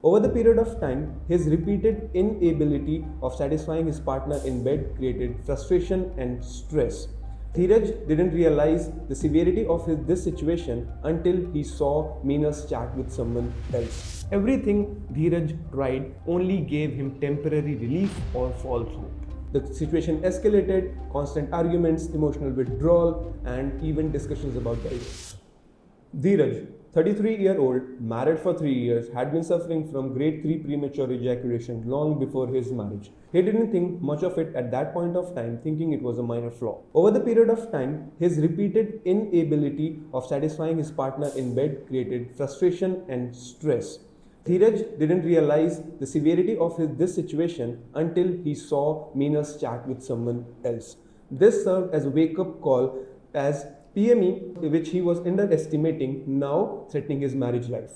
Over the period of time, his repeated inability of satisfying his partner in bed created frustration and stress. Dheeraj didn't realize the severity of this situation until he saw Meena's chat with someone else. Everything Dheeraj tried only gave him temporary relief or false hope. The situation escalated, constant arguments, emotional withdrawal, and even discussions about divorce. Dheeraj, 33-year-old, married for 3 years, had been suffering from grade 3 premature ejaculation long before his marriage. He didn't think much of it at that point of time, thinking it was a minor flaw. Over the period of time, his repeated inability of satisfying his partner in bed created frustration and stress. Dheeraj didn't realize the severity of this situation until he saw Meena's chat with someone else. This served as a wake-up call as PME, which he was underestimating, now threatening his marriage life.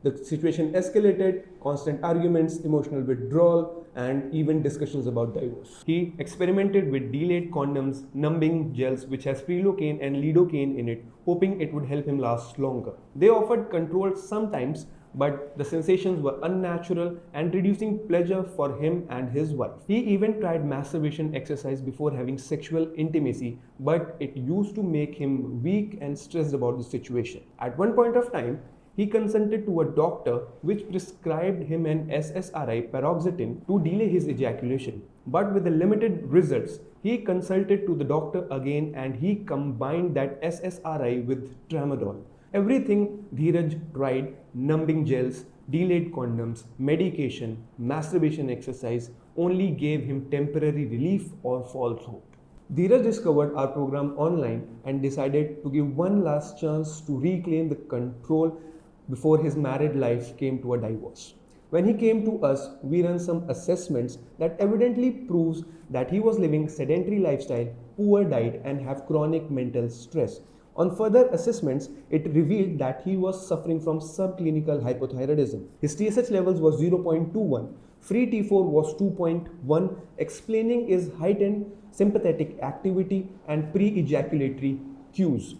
The situation escalated, constant arguments, emotional withdrawal, and even discussions about divorce. He experimented with delayed condoms, numbing gels which has prelocaine and lidocaine in it, hoping it would help him last longer. They offered control sometimes, but the sensations were unnatural and reducing pleasure for him and his wife. He even tried masturbation exercise before having sexual intimacy, but it used to make him weak and stressed about the situation. At one point of time, he consented to a doctor which prescribed him an SSRI paroxetine to delay his ejaculation. But with the limited results, he consulted to the doctor again and he combined that SSRI with tramadol. Everything Dheeraj tried, numbing gels, delayed condoms, medication, masturbation exercise, only gave him temporary relief or false hope. Dheeraj discovered our program online and decided to give one last chance to reclaim the control before his married life came to a divorce. When he came to us, we ran some assessments that evidently proves that he was living sedentary lifestyle, poor diet, and have chronic mental stress. On further assessments, it revealed that he was suffering from subclinical hypothyroidism. His TSH levels was 0.21, free T4 was 2.1, explaining his heightened sympathetic activity and pre-ejaculatory cues.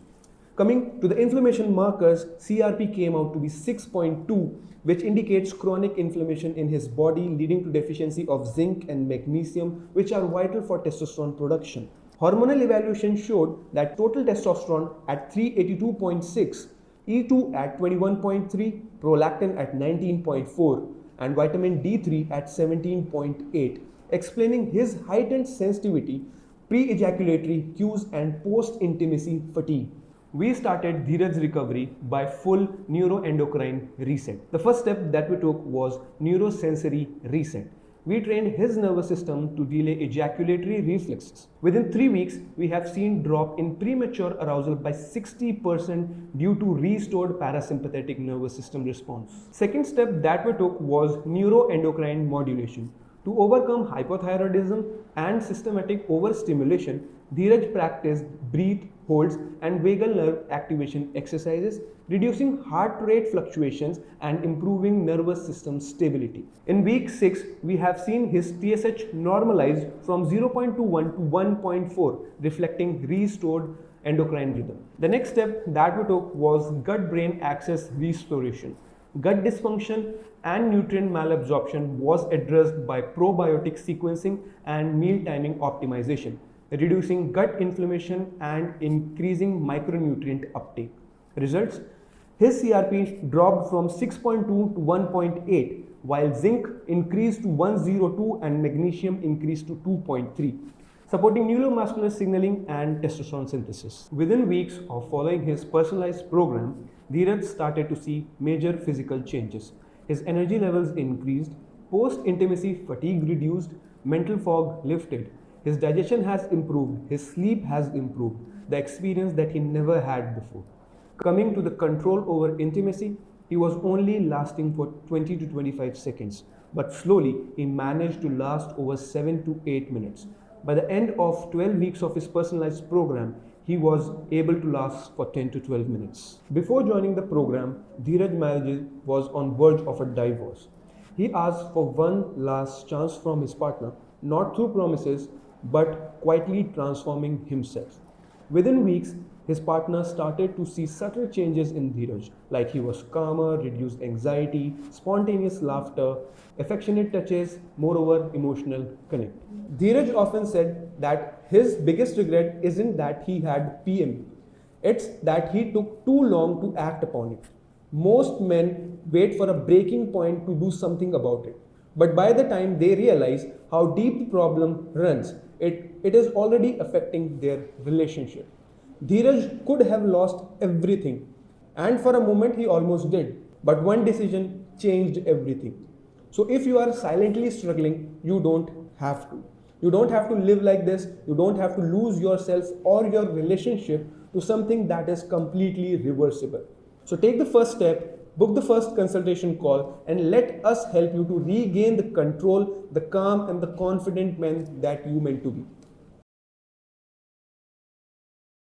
Coming to the inflammation markers, CRP came out to be 6.2, which indicates chronic inflammation in his body leading to deficiency of zinc and magnesium, which are vital for testosterone production. Hormonal evaluation showed that total testosterone at 382.6, E2 at 21.3, prolactin at 19.4, and vitamin D3 at 17.8, explaining his heightened sensitivity, pre-ejaculatory cues, and post-intimacy fatigue. We started Dheeraj's recovery by full neuroendocrine reset. The first step that we took was neurosensory reset. We trained his nervous system to delay ejaculatory reflexes. Within 3 weeks, we have seen drop in premature arousal by 60% due to restored parasympathetic nervous system response. Second step that we took was neuroendocrine modulation. To overcome hypothyroidism and systematic overstimulation, Dheeraj practiced breath holds and vagal nerve activation exercises, reducing heart rate fluctuations and improving nervous system stability. In week 6, we have seen his TSH normalized from 0.21 to 1.4, reflecting restored endocrine rhythm. The next step that we took was gut-brain axis restoration. Gut dysfunction and nutrient malabsorption was addressed by probiotic sequencing and meal timing optimization, reducing gut inflammation and increasing micronutrient uptake. Results: his CRP dropped from 6.2 to 1.8, while zinc increased to 102 and magnesium increased to 2.3, supporting neuromuscular signaling and testosterone synthesis. Within weeks of following his personalized program, Dheeraj started to see major physical changes. His energy levels increased, post-intimacy fatigue reduced, mental fog lifted. His digestion has improved, his sleep has improved, the experience that he never had before. Coming to the control over intimacy, he was only lasting for 20 to 25 seconds, but slowly he managed to last over 7 to 8 minutes. By the end of 12 weeks of his personalized program, he was able to last for 10 to 12 minutes. Before joining the program, Dheeraj's marriage was on verge of a divorce. He asked for one last chance from his partner, not through promises, but quietly transforming himself. Within weeks, his partner started to see subtle changes in Dheeraj, like he was calmer, reduced anxiety, spontaneous laughter, affectionate touches, moreover, emotional connect. Dheeraj often said that his biggest regret isn't that he had PM, it's that he took too long to act upon it. Most men wait for a breaking point to do something about it. But by the time they realize how deep the problem runs, it is already affecting their relationship. Dheeraj could have lost everything, and for a moment he almost did. But one decision changed everything. So if you are silently struggling, you don't have to. You don't have to live like this. You don't have to lose yourself or your relationship to something that is completely reversible. So take the first step, book the first consultation call, and let us help you to regain the control, the calm, and the confident man that you meant to be.